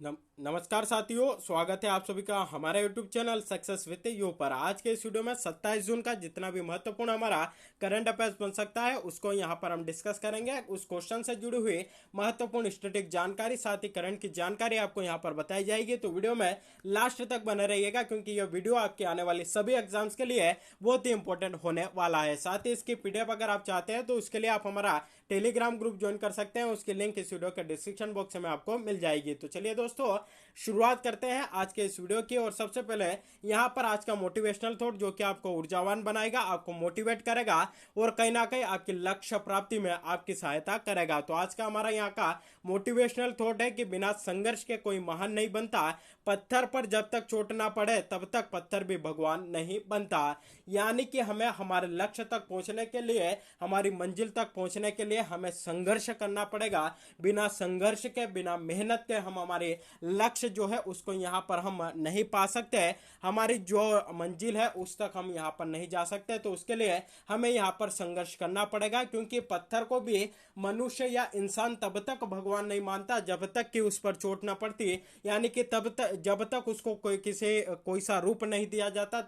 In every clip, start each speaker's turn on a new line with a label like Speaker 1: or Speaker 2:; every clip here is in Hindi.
Speaker 1: नमस्कार साथियों, स्वागत है आप सभी का हमारे YouTube channel success with you पर। आज के इस वीडियो में 27 जून का जितना भी महत्वपूर्ण हमारा करंट अफेयर्स बन सकता है उसको यहाँ पर हम डिस्कस करेंगे। उस क्वेश्चन से जुड़ी हुई महत्वपूर्ण स्टैटिक जानकारी, साथ ही करंट की जानकारी आपको यहाँ पर बताई जाएगी। तो वीडियो में लास्ट तक बने रहिएगा क्योंकि यह वीडियो आपके आने वाली सभी एग्जाम्स के लिए बहुत ही इंपॉर्टेंट होने वाला है। साथ ही इसकी पीडीएफ अगर आप चाहते हैं तो उसके लिए आप हमारा टेलीग्राम ग्रुप ज्वाइन कर सकते हैं। उसकी लिंक इस वीडियो के डिस्क्रिप्शन बॉक्स में आपको मिल जाएगी। तो चलिए दोस्तों, शुरुआत करते हैं आज के इस वीडियो की। और सबसे पहले यहाँ पर आज का मोटिवेशनल थॉट जो कि आपको ऊर्जावान बनाएगा, आपको मोटिवेट करेगा और कहीं ना कहीं आपकी लक्ष्य प्राप्ति में आपकी सहायता करेगा। तो आज का हमारा यहाँ का मोटिवेशनल थॉट है कि बिना संघर्ष के कोई महान नहीं बनता। पत्थर पर जब तक चोट ना पड़े तब तक पत्थर भी भगवान नहीं बनता। यानी कि हमें हमारे लक्ष्य तक पहुंचने के लिए, हमारी मंजिल तक पहुंचने के लिए हमें संघर्ष करना पड़ेगा। बिना संघर्ष के, बिना मेहनत के हम हमारे लक्ष्य जो है उसको यहाँ पर हम नहीं पा सकते। हमारी जो मंजिल है उस तक हम यहाँ पर नहीं जा सकते। तो उसके लिए हमें यहाँ पर संघर्ष करना पड़ेगा, क्योंकि पत्थर को भी मनुष्य या इंसान तब तक भगवान नहीं मानता जब तक कि उस पर चोट न पड़ती। यानी कि तब तक, जब तक उसको कोई सा रूप नहीं दिया जाता,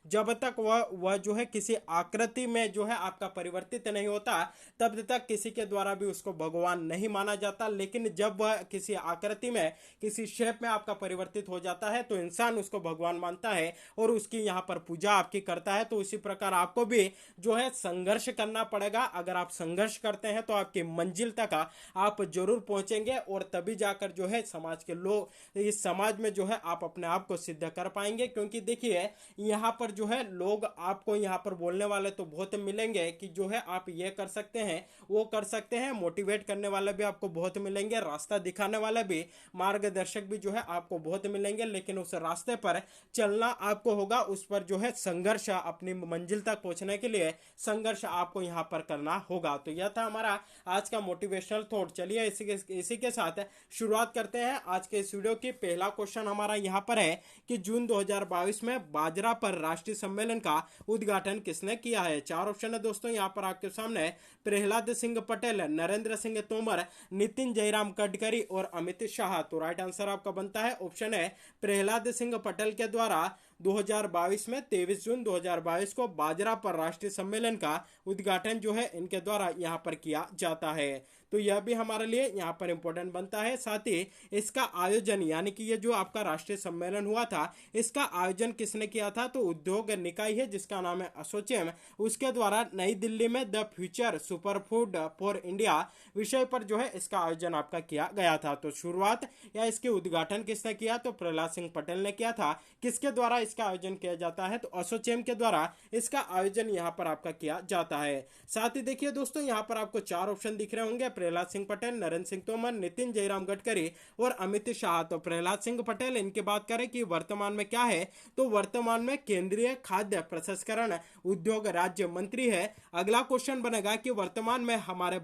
Speaker 1: जब तक वह जो है किसी आकृति में जो है आपका परिवर्तित नहीं होता, तब तक किसी के द्वारा भी उसको भगवान नहीं माना जाता। लेकिन जब वह किसी आकृति में, किसी शेप में आपका परिवर्तित हो जाता है तो इंसान उसको भगवान मानता है और उसकी यहाँ पर पूजा आपकी करता है। तो उसी प्रकार आपको भी जो है संघर्ष करना पड़ेगा। अगर आप संघर्ष करते हैं तो आपकी मंजिल तक आप जरूर पहुंचेंगे और तभी जाकर जो है समाज के लोग, इस समाज में जो है आप अपने आप को सिद्ध कर पाएंगे। क्योंकि देखिए, यहाँ पर जो है लोग आपको यहाँ पर बोलने वाले तो बहुत मिलेंगे कि जो है आप ये कर सकते हैं, वो कर सकते हैं। मोटिवेट करने वाले भी आपको बहुत मिलेंगे, रास्ता दिखाने वाले भी, मार्गदर्शक भी जो है आपको बहुत मिलेंगे। लेकिन उस रास्ते पर चलना आपको होगा, उस पर जो है संघर्ष, अपनी मंजिल तक पहुंचने के लिए संघर्ष आपको यहाँ पर करना होगा। तो यह था हमारा आज का मोटिवेशनल थॉट। चलिए इसी के साथ शुरुआत करते हैं आज के इस वीडियो की। पहला क्वेश्चन हमारा यहाँ पर है कि जून 2022 में बाजरा पर राष्ट्रीय सम्मेलन का उद्घाटन किसने किया है। चार ऑप्शन है दोस्तों यहाँ पर आपके सामने। प्रहलाद सिंह पटेल, नरेंद्र सिंह तोमर, नितिन जयराम गडकरी और अमित शाह। तो राइट आंसर आपका बनता है ऑप्शन है प्रहलाद सिंह पटेल के द्वारा 2022 में 23 जून 2022 को बाजरा पर राष्ट्रीय सम्मेलन का उद्घाटन जो है इनके द्वारा यहाँ पर किया जाता है। तो यह भी हमारे लिए यहाँ पर इंपॉर्टेंट बनता है। साथ ही इसका आयोजन, यानी कि ये जो आपका राष्ट्रीय सम्मेलन हुआ था, इसका आयोजन किसने किया था? तो उद्योग निकाय है जिसका नाम है एसोचैम, उसके द्वारा नई दिल्ली में the future super food for India विषय पर जो है इसका आयोजन आपका किया गया था। तो शुरुआत या इसके उद्घाटन किसने किया? तो प्रहलाद सिंह पटेल ने किया था। किसके द्वारा इसका आयोजन किया जाता है? तो एसोचैम के द्वारा इसका आयोजन यहाँ पर आपका किया जाता है। साथ ही देखिए दोस्तों, यहाँ पर आपको चार ऑप्शन दिख रहे होंगे। प्रहलाद सिंह पटेल, नरेंद्र सिंह तोमर, नितिन जयराम गडकरी और अमित शाह। तो प्रहलाद सिंह पटेल, इनकी बात करें कि वर्तमान में क्या है, तो वर्तमान में केंद्रीय खाद्य प्रसंस्करण उद्योग राज्य मंत्री है। अगला क्वेश्चन बनेगा कि वर्तमान में हमारे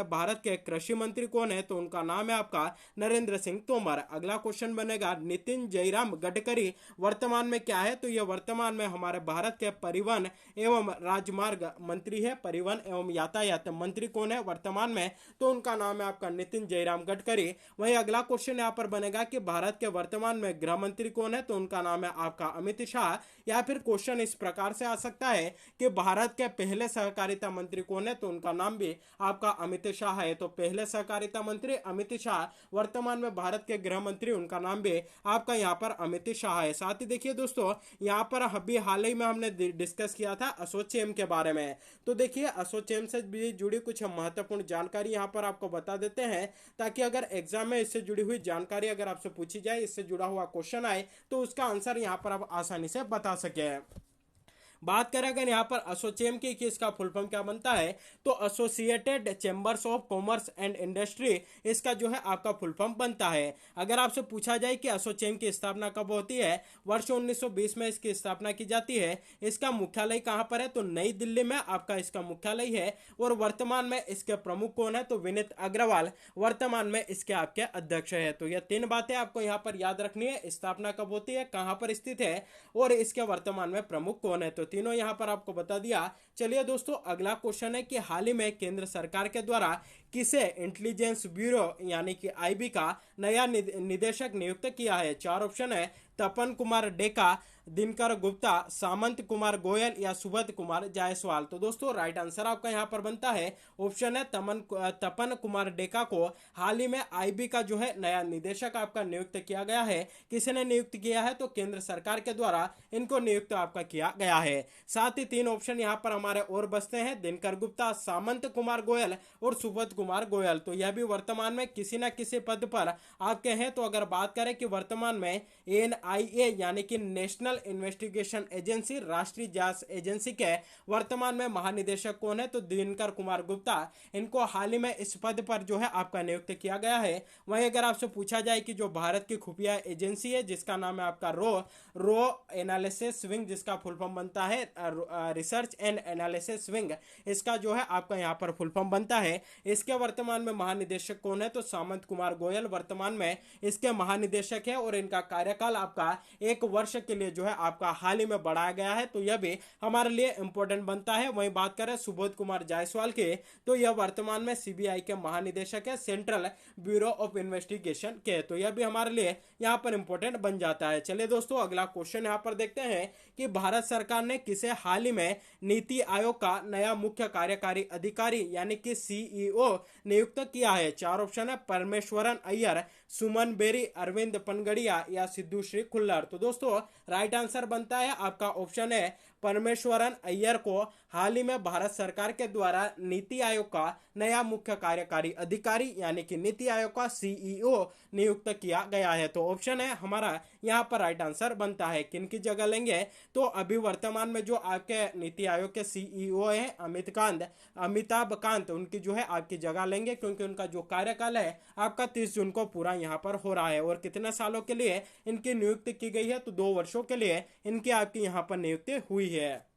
Speaker 1: भारत के कृषि मंत्री कौन है? तो उनका नाम है आपका नरेंद्र सिंह तोमर। अगला क्वेश्चन बनेगा नितिन जयराम गडकरी वर्तमान में क्या है? तो यह वर्तमान में हमारे भारत के परिवहन एवं राजमार्ग मंत्री है। परिवहन एवं यातायात मंत्री कौन है वर्तमान में? तो उनका नाम है आपका नितिन जयराम गडकरी। वहीं अगला क्वेश्चन यहाँ पर बनेगा कि भारत के वर्तमान में गृह मंत्री कौन है? तो उनका नाम है आपका अमित शाह। या फिर क्वेश्चन इस प्रकार से आ सकता है कि भारत के पहले सहकारिता मंत्री कौन है? तो उनका नाम भी आपका अमित शाह है। तो पहले सहकारिता मंत्री अमित शाह, वर्तमान में भारत के गृह मंत्री, उनका नाम भी आपका यहाँ पर अमित शाह है। साथ ही देखिए दोस्तों, यहाँ पर अभी हाल ही में हमने डिस्कस किया था एसोचैम के बारे में। तो देखिए, एसोचैम से भी जुड़ी कुछ महत्वपूर्ण जानकारी यहाँ पर आपको बता देते हैं, ताकि अगर एग्जाम में इससे जुड़ी हुई जानकारी अगर आपसे पूछी जाए, इससे जुड़ा हुआ क्वेश्चन आए, तो उसका आंसर यहाँ पर आप आसानी से बता सके। बात करें अगर यहाँ पर एसोचैम की कि इसका फुल फॉर्म क्या बनता है, तो associated chambers of commerce and industry इसका जो है आपका फुल फॉर्म बनता है। अगर आपसे पूछा जाए कि एसोचैम की स्थापना कब होती है, वर्ष 1920 में इसकी स्थापना की जाती है। इसका मुख्यालय कहाँ पर है? तो नई दिल्ली में आपका इसका मुख्यालय है। और वर्तमान में इसके प्रमुख कौन है? तो विनीत अग्रवाल वर्तमान में इसके आपके अध्यक्ष है। तो यह तीन बातें आपको यहाँ पर याद रखनी है, स्थापना कब होती है, कहाँ पर स्थित है और इसके वर्तमान में प्रमुख कौन है। तो तीनों यहाँ पर आपको बता दिया। चलिए दोस्तों, अगला क्वेश्चन है कि हाल ही में केंद्र सरकार के द्वारा किसे इंटेलिजेंस ब्यूरो यानी कि आईबी का नया निदेशक नियुक्त किया है? चार ऑप्शन है, तपन कुमार डेका, दिनकर गुप्ता, सामंत कुमार गोयल या सुबोध कुमार जायसवाल। तो दोस्तों राइट आंसर आपका यहाँ पर बनता है ऑप्शन है तपन कुमार डेका को हाल ही में आईबी का जो है नया निदेशक आपका नियुक्त किया गया है। किसने नियुक्त किया है? तो केंद्र सरकार के द्वारा इनको नियुक्त आपका किया गया है। साथ ही तीन ऑप्शन यहाँ पर हमारे और बचते हैं, दिनकर गुप्ता, सामंत कुमार गोयल और सुबोध कुमार गोयल। तो यह भी वर्तमान में किसी न किसी पद पर आपके हैं। तो अगर बात करें कि वर्तमान में एनआईए यानी कि नेशनल इन्वेस्टिगेशन एजेंसी, राष्ट्रीय जांच एजेंसी के वर्तमान में महानिदेशक कौन है? तो दिनकर कुमार गुप्ता, इनको हाल ही में इस पद पर जो है आपका नियुक्त किया गया है। वहीं अगर आपसे पूछा जाए कि जो भारत की खुफिया एजेंसी है जिसका नाम है आपका रो एनालिसिस विंग, जिसका फुल फॉर्म बनता है रिसर्च एंड एनालिसिस विंग, इसका जो है आपका यहाँ पर फुल फॉर्म बनता है। इसके वर्तमान में महानिदेशक कौन है? तो सामंत कुमार गोयल वर्तमान में इसके महानिदेशक है और इनका कार्यकाल आपका 1 वर्ष के लिए जो है आपका हाल ही में बढ़ाया गया है। तो यह भी हमारे लिए इंपॉर्टेंट बनता है। वहीं बात करें सुबोध कुमार जायसवाल के, तो यह वर्तमान में सीबीआई के महानिदेशक है, सेंट्रल ब्यूरो ऑफ इन्वेस्टिगेशन के। तो यह भी हमारे लिए यहाँ पर इंपॉर्टेंट बन जाता है। चलिए दोस्तों, अगला क्वेश्चन यहाँ पर देखते हैं कि भारत सरकार ने किसे हाल ही में नीति आयोग का नया मुख्य कार्यकारी अधिकारी यानी कि सीईओ नियुक्त किया है? चार ऑप्शन है, परमेश्वरन अय्यर, सुमन बेरी, अरविंद पनगड़िया या सिद्धू श्री खुल्लर। तो दोस्तों राइट आंसर बनता है आपका ऑप्शन है परमेश्वरन अय्यर को हाल ही में भारत सरकार के द्वारा नीति आयोग का नया मुख्य कार्यकारी अधिकारी यानी कि नीति आयोग का सीईओ नियुक्त किया गया है। तो ऑप्शन है हमारा यहाँ पर राइट आंसर बनता है। किन की जगह लेंगे? तो अभी वर्तमान में जो आपके नीति आयोग के सीईओ है अमिताभ कांत, उनकी जो है आपकी जगह लेंगे, क्योंकि उनका जो कार्यकाल है आपका 30 जून को पूरा यहाँ पर हो रहा है। और कितने सालों के लिए इनकी नियुक्ति की गई है? तो 2 वर्षों के लिए इनकी आपकी यहाँ पर नियुक्ति हुई है।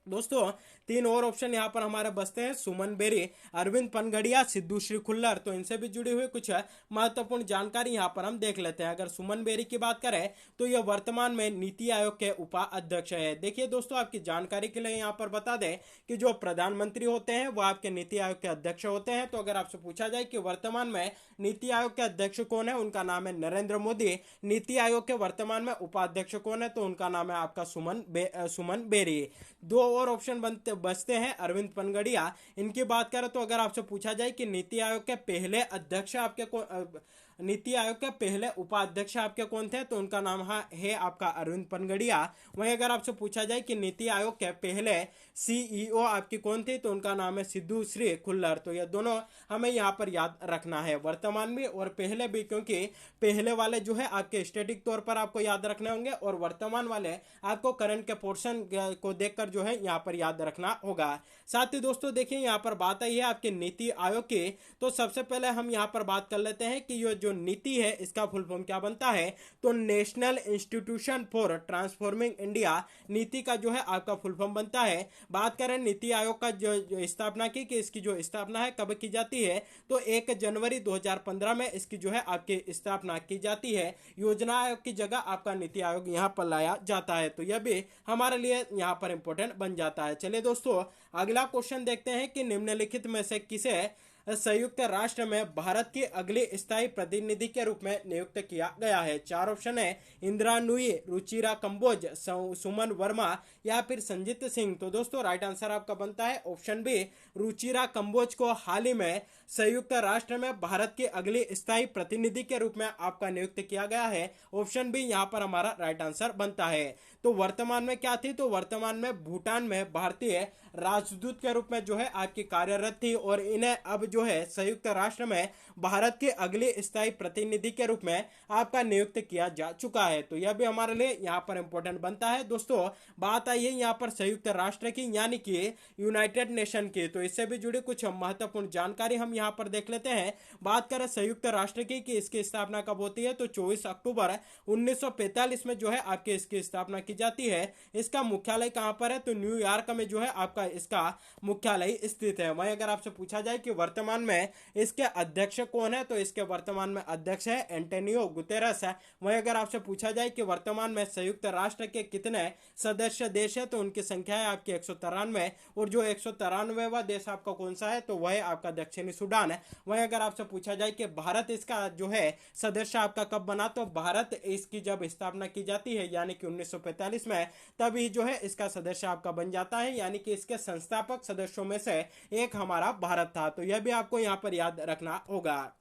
Speaker 1: दोस्तों तीन और ऑप्शन यहाँ पर हमारे बचते हैं, सुमन बेरी, अरविंद पनगड़िया, सिद्धू श्री खुल्लर। तो इनसे भी जुड़ी हुई कुछ महत्वपूर्ण जानकारी यहाँ पर हम देख लेते हैं। अगर सुमन बेरी की बात करें तो यह वर्तमान में नीति आयोग के उपाध्यक्ष है। देखिए दोस्तों, आपकी जानकारी के लिए यहाँ पर बता दें कि जो प्रधानमंत्री होते हैं वो आपके नीति आयोग के अध्यक्ष होते हैं। तो अगर आपसे पूछा जाए कि वर्तमान में नीति आयोग के अध्यक्ष कौन है, उनका नाम है नरेंद्र मोदी। नीति आयोग के वर्तमान में उपाध्यक्ष कौन है? तो उनका नाम है आपका सुमन बेरी। दो और ऑप्शन बचते हैं, अरविंद पनगड़िया। इनकी बात करें तो अगर आपसे पूछा जाए कि नीति आयोग के पहले अध्यक्ष आपके नीति आयोग के पहले उपाध्यक्ष आपके कौन थे? तो उनका नाम है आपका अरविंद पनगड़िया। वहीं अगर आपसे पूछा जाए कि नीति आयोग के पहले सीईओ आपकी कौन थी? तो उनका नाम है सिद्धू श्री खुल्लर। तो ये दोनों हमें यहाँ पर याद रखना है, वर्तमान में और पहले भी, क्योंकि पहले वाले जो है आपके स्टैटिक तौर पर आपको याद रखने होंगे और वर्तमान वाले आपको करंट के पोर्शन को देखकर जो है यहाँ पर याद रखना होगा। साथ ही दोस्तों देखिए, यहाँ पर बात आई है आपके नीति आयोग की। तो सबसे पहले हम यहाँ पर बात कर लेते हैं कि ये जो नीति है इसका फुल फॉर्म क्या बनता है? तो national institution for transforming India नीति का जो है आपका फुल फॉर्म बनता है। बात करें नीति आयोग का जो स्थापना की, कि इसकी जो स्थापना है कब की जाती है? तो 1 जनवरी 2015 में इसकी जो है आपकी स्थापना की जाती है। योजना आयोग की जगह आपका नीति आयोग यहाँ पर लाया जाता है। तो यह भी हमारे लिए यहाँ पर इंपॉर्टेंट बन जाता है। चलिए दोस्तों, अगला क्वेश्चन देखते हैं कि निम्नलिखित में से किसे संयुक्त राष्ट्र में भारत की अगली स्थायी प्रतिनिधि के रूप में नियुक्त किया गया है? चार ऑप्शन है, इंदिरा नुई, रुचिरा कंबोज, सुमन वर्मा या फिर संजीत सिंह। तो दोस्तों राइट आंसर आपका बनता है ऑप्शन बी, रुचिरा कंबोज को हाल ही में संयुक्त राष्ट्र में भारत की अगली स्थायी प्रतिनिधि के रूप में आपका नियुक्त किया गया है। ऑप्शन बी यहाँ पर हमारा राइट आंसर बनता है। तो वर्तमान में क्या थी? तो वर्तमान में भूटान में भारतीय राजदूत के रूप में जो है आपकी कार्यरत थी और इन्हें अब जो है संयुक्त राष्ट्र में भारत के अगले स्थायी प्रतिनिधि के रूप में आपका नियुक्त किया जा चुका है। तो यह भी हमारे लिए यहाँ पर इंपॉर्टेंट बनता है। दोस्तों बात आई है यहाँ पर संयुक्त राष्ट्र की यानी कि यूनाइटेड नेशन की। तो इससे भी जुड़ी कुछ महत्वपूर्ण जानकारी हम यहाँ पर देख लेते हैं। बात करें संयुक्त राष्ट्र की कि इसकी स्थापना कब होती है? तो 24 अक्टूबर 1945 में जो है आपकी इसकी स्थापना की जाती है। इसका मुख्यालय कहाँ पर है? तो न्यूयॉर्क में जो है आपका इसका मुख्यालय स्थित है। वहीं अगर आपसे पूछा जाए कि वर्तमान वर्तमान में इसके अध्यक्ष कौन है, तो इसके वर्तमान में अध्यक्ष है एंटोनियो गुतेरस है। वहीं अगर आपसे पूछा जाए कि वर्तमान में संयुक्त राष्ट्र के कितने सदस्य देश है, तो उनकी संख्या है आपकी 193, और जो 193वां देश आपका कौन सा है, तो वह है आपका दक्षिणी सूडान है। वहीं अगर आपसे पूछा जाए कि भारत इसका जो है सदस्य आपका कब बना, तो भारत इसकी जब स्थापना की जाती है यानी कि 1945 में, तभी जो है इसका सदस्य आपका बन जाता है, यानी कि इसके संस्थापक सदस्यों में से एक हमारा भारत था। तो यह भी आपको यहां पर याद रखना होगा।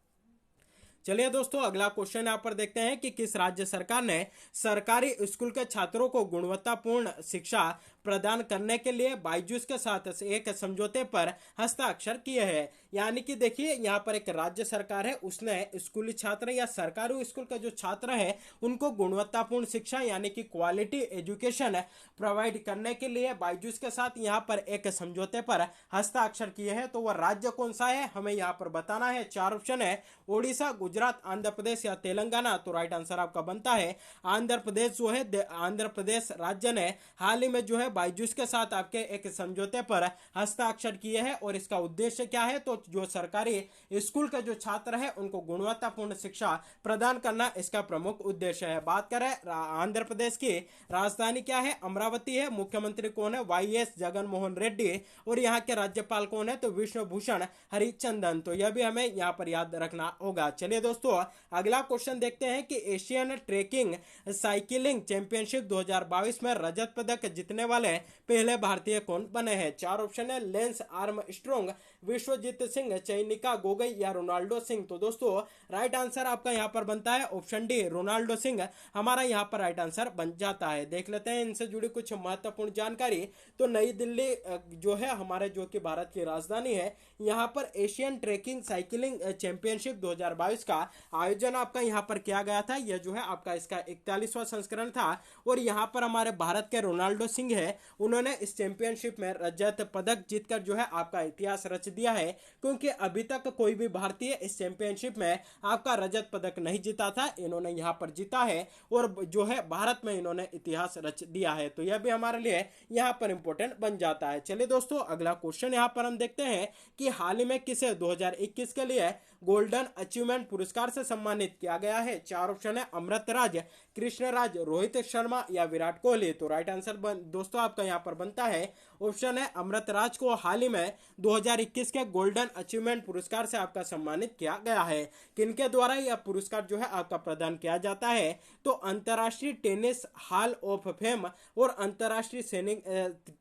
Speaker 1: चलिए दोस्तों, अगला क्वेश्चन यहाँ पर देखते हैं कि किस राज्य सरकार ने सरकारी स्कूल के छात्रों को गुणवत्तापूर्ण शिक्षा प्रदान करने के लिए बायजूस के साथ एक समझौते पर हस्ताक्षर किए हैं। यानी कि देखिए, यहाँ पर एक राज्य सरकार है, उसने स्कूली छात्र या सरकारी स्कूल के जो छात्र हैं उनको गुणवत्तापूर्ण शिक्षा यानी कि क्वालिटी एजुकेशन प्रोवाइड करने के लिए बायजूस के साथ यहाँ पर एक समझौते पर हस्ताक्षर किए हैं। तो वह राज्य कौन सा है, हमें यहाँ पर बताना है। 4 ऑप्शन है, ओडिशा, गुजरात, आंध्र प्रदेश या तेलंगाना। तो राइट आंसर आपका बनता है आंध्र प्रदेश। जो है आंध्र प्रदेश राज्य ने हाल ही में जो है बायजूस के साथ आपके एक समझौते पर हस्ताक्षर किए हैं, और इसका उद्देश्य क्या है, तो जो सरकारी स्कूल के जो छात्र हैं उनको गुणवत्तापूर्ण शिक्षा प्रदान करना इसका प्रमुख उद्देश्य है। बात करें आंध्र प्रदेश की राजधानी क्या है, अमरावती है। मुख्यमंत्री कौन है, वाईएस जगनमोहन रेड्डी, और यहाँ के राज्यपाल कौन है, तो विष्णुभूषण हरिचंदन। तो यह भी हमें यहाँ पर याद रखना होगा। चलिए दोस्तों, अगला क्वेश्चन देखते हैं कि एशियन ट्रैकिंग साइकिलिंग चैंपियनशिप 2022 में रजत पदक जीतने वाले पहले भारतीय कौन बने हैं। 4 ऑप्शन है, लेंस आर्मस्ट्रॉन्ग, विश्वजीत सिंह, चयनिका गोगोई या रोनाल्डो सिंह। तो दोस्तों राइट आंसर आपका यहाँ पर बनता है ऑप्शन डी, रोनाल्डो सिंह हमारा यहाँ पर राइट आंसर बन जाता है। देख लेते हैं इनसे जुड़ी कुछ महत्वपूर्ण जानकारी। तो नई दिल्ली जो है हमारे जो कि भारत की राजधानी है, यहाँ पर एशियन ट्रैकिंग साइकिलिंग चैंपियनशिप 2022 का आयोजन आपका यहाँ पर किया गया था। यह जो है आपका इसका 41वां संस्करण था, और यहाँ पर हमारे भारत के रोनाल्डो सिंह है, उन्होंने इस चैंपियनशिप में रजत पदक जीतकर जो है आपका इतिहास रच दिया है, क्योंकि अभी तक कोई भी भारतीय इस चैंपियनशिप में आपका रजत पदक नहीं जीता था। इन्होंने यहाँ पर जीता है, और जो है भारत में इन्होंने इतिहास रच दिया है। तो यह भी हमारे लिए यहाँ पर इंपॉर्टेंट बन जाता है। चलिए दोस्तों, अगला क्वेश्चन यहाँ पर हम देखते हैं कि हाल ही में किसे 2021 के लिए गोल्डन अचीवमेंट पुरस्कार से सम्मानित किया गया है। 4 ऑप्शन है, अमृतराज, कृष्णराज, रोहित शर्मा या विराट कोहली। तो राइट आंसर दोस्तों आपका यहाँ पर बनता है ऑप्शन है, अमृतराज को हाल ही में 2021 के गोल्डन अचीवमेंट पुरस्कार से आपका सम्मानित किया गया है। किनके द्वारा यह पुरस्कार जो है आपका प्रदान किया जाता है, तो अंतर्राष्ट्रीय टेनिस हॉल ऑफ फेम और अंतर्राष्ट्रीय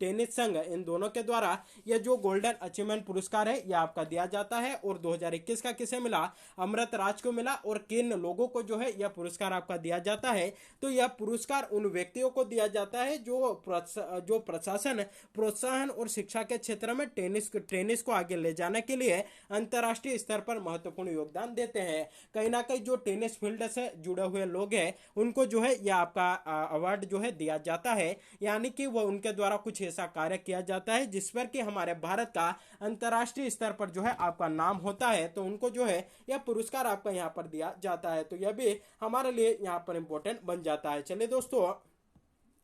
Speaker 1: टेनिस संघ, इन दोनों के द्वारा यह जो गोल्डन अचीवमेंट पुरस्कार है यह आपका दिया जाता है। और 2021 का किसे मिला, अमृतराज को मिला। और किन लोगों को जो है यह पुरस्कार आपका दिया जाता है, तो यह पुरस्कार उन व्यक्तियों को दिया जाता है जो प्रशासन, प्रोत्साहन और शिक्षा के क्षेत्र में टेनिस को आगे ले जाने के लिए अंतर्राष्ट्रीय स्तर पर महत्वपूर्ण योगदान देते हैं। कहीं ना कहीं जो टेनिस फील्ड से जुड़े हुए लोग हैं उनको जो है यह आपका अवार्ड जो है दिया जाता है, यानी कि वो उनके द्वारा कुछ ऐसा कार्य किया जाता है जिस पर कि हमारे भारत का अंतर्राष्ट्रीय स्तर पर जो है आपका नाम होता है, तो उनको जो है यह पुरस्कार आपका यहाँ पर दिया जाता है। तो यह भी हमारे लिए यहाँ पर इंपॉर्टेंट बन जाता है। चलिए दोस्तों,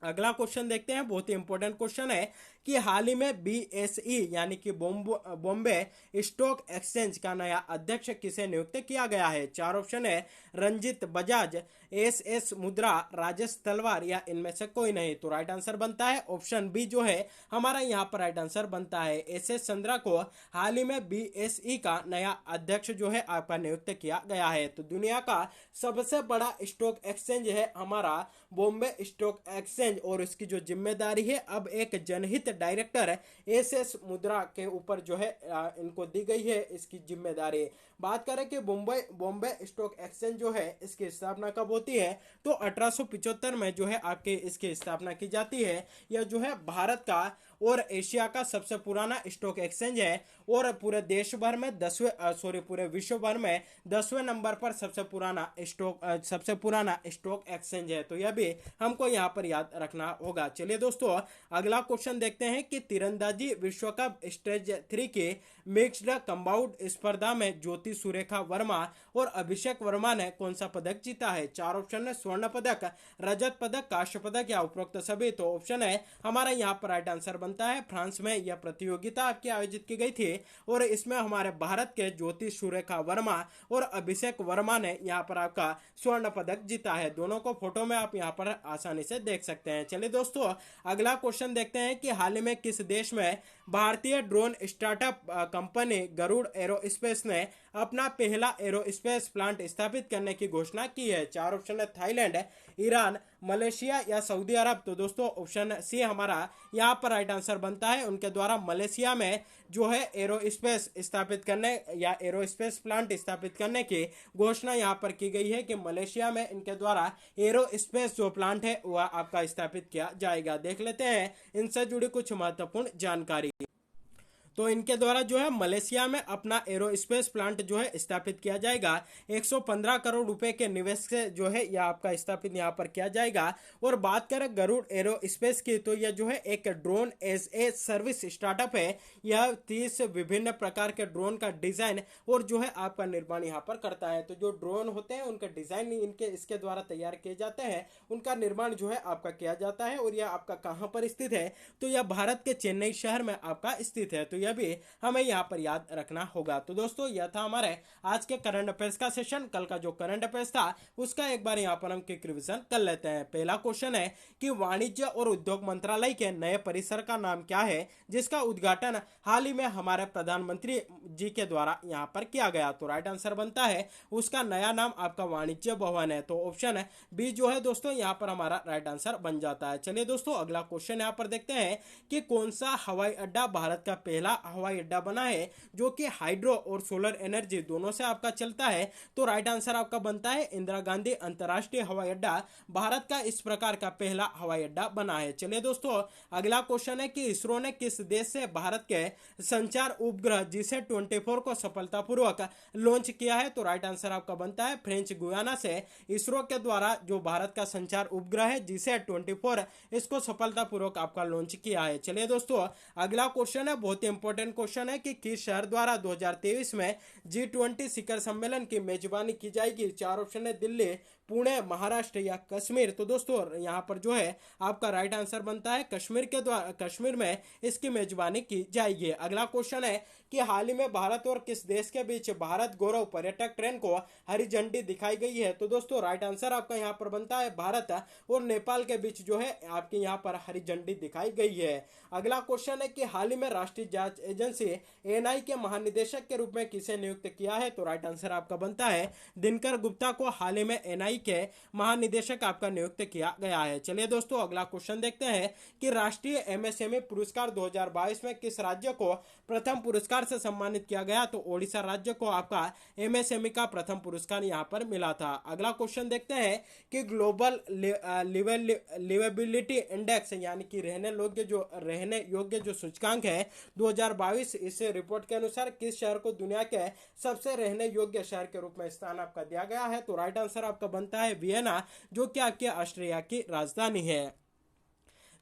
Speaker 1: अगला क्वेश्चन देखते हैं। बहुत ही इंपॉर्टेंट क्वेश्चन है कि हाल ही में बीएसई यानी कि बॉम्बे स्टॉक एक्सचेंज का नया अध्यक्ष किसे नियुक्त किया गया है। 4 ऑप्शन है, रंजित बजाज, एस मुद्रा, राजेश तलवार या इनमें से कोई नहीं। तो राइट आंसर बनता है ऑप्शन बी, जो है हमारा यहाँ पर राइट आंसर बनता है एस चंद्रा को हाल ही में बीएसई का नया अध्यक्ष जो है आपका नियुक्त किया गया है। तो दुनिया का सबसे बड़ा स्टॉक एक्सचेंज है हमारा बॉम्बे स्टॉक एक्सचेंज, और इसकी जो जिम्मेदारी है अब एक जनहित डायरेक्टर एस मुद्रा के ऊपर जो है इनको दी गई है इसकी जिम्मेदारी। बात करें कि बॉम्बे स्टॉक एक्सचेंज जो है इसकी स्थापना कब होती है, तो 1875 में जो है आपके इसकी स्थापना की जाती है। यह जो है भारत का और एशिया का सबसे पुराना स्टॉक एक्सचेंज है, और पूरे देश भर में पूरे विश्व भर में 10वें नंबर पर सबसे पुराना स्टॉक एक्सचेंज है। तो यह भी हमको यहाँ पर याद रखना होगा। चलिए दोस्तों, अगला क्वेश्चन देखते हैं कि तीरंदाजी विश्व कप स्टेज 3 के मिक्स्ड कंबाउंड स्पर्धा में ज्योति सुरेखा वर्मा और अभिषेक वर्मा ने कौन सा पदक जीता है। 4 ऑप्शन है, स्वर्ण पदक, रजत पदक, कांस्य पदक या उपरोक्त सभी। तो ऑप्शन है हमारा यहाँ पर राइट आंसर बनता है फ्रांस में यह प्रतियोगिता आपकी आयोजित की गई थी और इसमें हमारे भारत के ज्योति सुरेखा वर्मा और अभिषेक वर्मा ने यहाँ पर आपका स्वर्ण पदक जीता है। दोनों को फोटो में आप यहाँ पर आसानी से देख सकते हैं। चलिए दोस्तों, अगला क्वेश्चन देखते हैं कि हाल ही में किस देश में भारतीय drone startup company Garuda Aerospace ने अपना पहला एरोस्पेस प्लांट स्थापित करने की घोषणा की है। चार ऑप्शन है, थाईलैंड, ईरान, मलेशिया या सऊदी अरब। तो दोस्तों ऑप्शन सी हमारा यहाँ पर राइट आंसर बनता है। उनके द्वारा मलेशिया में जो है एरोस्पेस स्थापित करने या एरोस्पेस प्लांट स्थापित करने की घोषणा यहाँ पर की गई है कि मलेशिया में इनके द्वारा एरोस्पेस जो प्लांट है वह आपका स्थापित किया जाएगा। देख लेते हैं इनसे जुड़ी कुछ महत्वपूर्ण जानकारी। तो इनके द्वारा जो है मलेशिया में अपना एरोस्पेस प्लांट जो है स्थापित किया जाएगा। 115 करोड़ रुपए के निवेश से जो है यह आपका स्थापित यहाँ पर किया जाएगा। और बात करें गरुड़ एरोस्पेस की, तो यह जो है एक drone as a service startup है। यह 30 विभिन्न प्रकार के ड्रोन का डिजाइन और जो है आपका निर्माण यहाँ पर करता है। तो जो ड्रोन होते हैं उनके डिजाइन इनके इसके द्वारा तैयार किए जाते हैं, उनका निर्माण जो है आपका किया जाता है। और यह आपका कहाँ पर स्थित है, तो यह भारत के चेन्नई शहर में आपका स्थित है। तो यह भी हमें यहाँ पर याद रखना होगा। तो दोस्तों यह था हमारे आज के करंट अफेयर्स का सेशन। कल का जो करंट अफेयर्स था उसका एक बार यहाँ पर हम क्विक रिवीजन कर लेते हैं। पहला क्वेश्चन है कि वाणिज्य और उद्योग मंत्रालय के नए परिसर का नाम क्या है जिसका उद्घाटन हाल ही में हमारे प्रधानमंत्री जी के द्वारा यहाँ पर किया गया। तो राइट आंसर बनता है उसका नया नाम आपका वाणिज्य भवन है। तो ऑप्शन बी जो है दोस्तों यहाँ पर हमारा राइट आंसर बन जाता है। चलिए दोस्तों अगला क्वेश्चन यहाँ पर देखते हैं कि कौन सा हवाई अड्डा भारत का पहला हवाई अड्डा बना है जो कि हाइड्रो और सोलर एनर्जी दोनों से आपका चलता है। तो राइट आंसर आपका बनता है इंदिरा गांधी अंतरराष्ट्रीय हवाई अड्डा भारत का इस प्रकार का पहला हवाई अड्डा बना है। चलिए दोस्तों अगला क्वेश्चन है कि इसरो ने किस देश से भारत के संचार उपग्रह जिसे 24 को सफलतापूर्वक लॉन्च किया है। तो राइट आंसर आपका बनता है फ्रेंच गुयाना से इसरो के द्वारा जो भारत का संचार उपग्रह है जिसे 24 इसको सफलतापूर्वक आपका लॉन्च किया है। चलिए दोस्तों अगला क्वेश्चन है बहुत ही इंपॉर्टेंट क्वेश्चन है कि किस शहर द्वारा 2023 में G20 शिखर सम्मेलन की मेजबानी की जाएगी। चार ऑप्शन है, दिल्ली, पुणे, महाराष्ट्र या कश्मीर। तो दोस्तों यहाँ पर जो है आपका राइट आंसर बनता है कश्मीर के द्वारा, कश्मीर में इसकी मेजबानी की जाएगी। अगला क्वेश्चन है कि हाल ही में भारत और किस देश के बीच भारत गौरव पर्यटक ट्रेन को हरी झंडी दिखाई गई है। तो दोस्तों राइट आंसर आपका यहाँ पर बनता है भारत और नेपाल के बीच जो है आपकी यहाँ पर हरी झंडी दिखाई गई है। अगला क्वेश्चन है कि हाल ही में राष्ट्रीय जांच एजेंसी एनआई के महानिदेशक के रूप में किसे नियुक्त किया है। तो राइट आंसर आपका बनता है दिनकर गुप्ता को हाल ही में एनआई के महानिदेशक आपका नियुक्त किया गया है। चलिए दोस्तों अगला क्वेश्चन देखते हैं कि राष्ट्रीय एमएसएमई पुरस्कार 2022 में किस राज्य को प्रथम पुरस्कार से सम्मानित किया गया। तो ओडिशा राज्य को आपका एमएसएमई का प्रथम पुरस्कार यहां पर मिला था। अगला क्वेश्चन देखते हैं कि ग्लोबल लिवेबिलिटी इंडेक्स यानी कि रहने योग्य जो सूचकांक है 2022 इस रिपोर्ट के अनुसार किस शहर को दुनिया के सबसे रहने योग्य शहर के रूप में स्थान आपका दिया गया है। तो राइट आंसर आपका बनता है वियना जो कि आपके ऑस्ट्रिया की राजधानी है।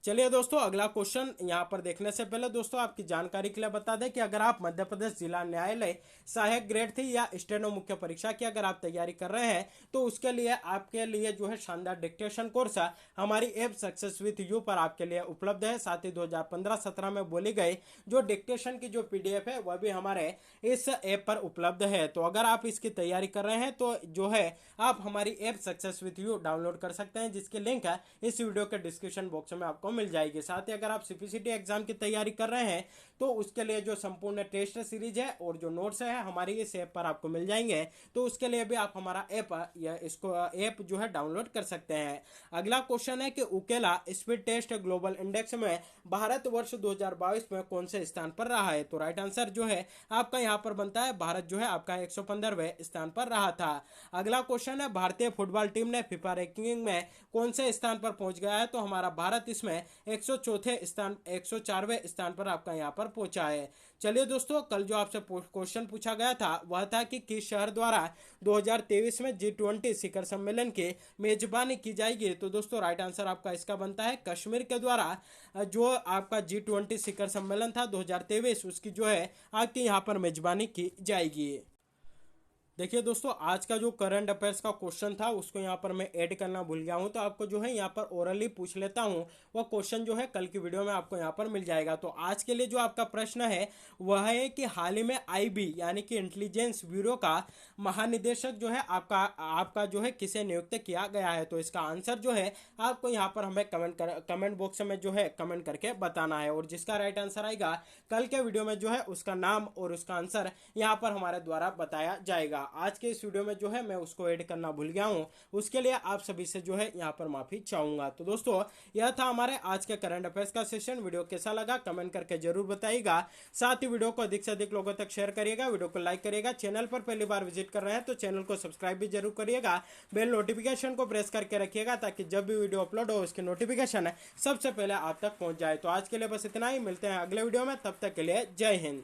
Speaker 1: चलिए दोस्तों अगला क्वेश्चन यहाँ पर देखने से पहले दोस्तों आपकी जानकारी के लिए बता दें कि अगर आप मध्य प्रदेश जिला न्यायालय सहायक ग्रेड 3 या स्टेनो मुख्य परीक्षा की अगर आप तैयारी कर रहे हैं तो उसके लिए आपके लिए जो है शानदार डिक्टेशन कोर्स हमारी ऐप सक्सेस विद यू पर आपके लिए उपलब्ध है। साथ ही 2015-17 में बोली गई जो डिक्टेशन की जो पीडीएफ है वह भी हमारे इस ऐप पर उपलब्ध है। तो अगर आप इसकी तैयारी कर रहे हैं तो जो है आप हमारी app success with you download कर सकते हैं जिसकी लिंक है इस वीडियो के डिस्क्रिप्शन बॉक्स में आपको मिल जाएगी। साथ ही अगर आप सीपीसीटी एग्जाम की तैयारी कर रहे हैं तो उसके लिए जो संपूर्ण टेस्ट सीरीज है और जो नोट्स है हमारी इस ऐप पर आपको मिल जाएंगे। तो उसके लिए भी आप हमारा ऐप या इसको ऐप जो है डाउनलोड कर सकते हैं। अगला क्वेश्चन है कि उकेला स्पीड टेस्ट ग्लोबल इंडेक्स में भारत वर्ष 2022 में कौन से स्थान पर रहा है। तो राइट आंसर जो है आपका यहाँ पर बनता है भारत जो है आपका 115वें स्थान पर रहा था। अगला क्वेश्चन है भारतीय फुटबॉल टीम ने फीफा रैंकिंग में कौन से स्थान पर पहुंच गया है। तो हमारा भारत इसमें 104वें स्थान पर आपका यहाँ पर पहुंचा है। चलिए दोस्तों कल जो आपसे क्वेश्चन पूछा गया था वह था कि किस शहर द्वारा 2023 में G20 शिखर सम्मेलन की मेजबानी की जाएगी। तो दोस्तों राइट आंसर आपका इसका बनता है कश्मीर के द्वारा जो आपका G20 शिखर सम्मेलन था 2023 उसकी जो है आपकी यहाँ पर मेजबानी की जाएगी। देखिए दोस्तों, आज का जो करंट अफेयर्स का क्वेश्चन था उसको यहाँ पर मैं ऐड करना भूल गया हूँ, तो आपको जो है यहाँ पर ओरली पूछ लेता हूँ। वह क्वेश्चन जो है कल की वीडियो में आपको यहाँ पर मिल जाएगा। तो आज के लिए जो आपका प्रश्न है वह है कि हाल ही में आईबी यानी कि इंटेलिजेंस ब्यूरो का महानिदेशक जो है आपका आपका जो है किसे नियुक्त किया गया है। तो इसका आंसर जो है आपको यहाँ पर हमें कमेंट बॉक्स में जो है कमेंट करके बताना है, और जिसका राइट आंसर आएगा कल के वीडियो में जो है उसका नाम और उसका आंसर यहाँ पर हमारे द्वारा बताया जाएगा। आज के इस वीडियो में जो है मैं उसको ऐड करना भूल गया हूँ, उसके लिए आप सभी से जो है यहाँ पर माफी चाहूंगा। तो दोस्तों, यह था हमारे आज के करंट अफेयर्स का सेशन। वीडियो कैसा लगा कमेंट करके जरूर बताइएगा। साथ ही वीडियो को अधिक से अधिक लोगों तक शेयर करिएगा, वीडियो को लाइक करिएगा। चैनल पर पहली बार विजिट कर रहे हैं तो चैनल को सब्सक्राइब भी जरूर करिएगा। बेल नोटिफिकेशन को प्रेस करके रखिएगा ताकि जब भी वीडियो अपलोड हो उसकी नोटिफिकेशन सबसे पहले आप तक पहुंच जाए। तो आज के लिए बस इतना ही, मिलते हैं अगले वीडियो में, तब तक के लिए जय हिंद।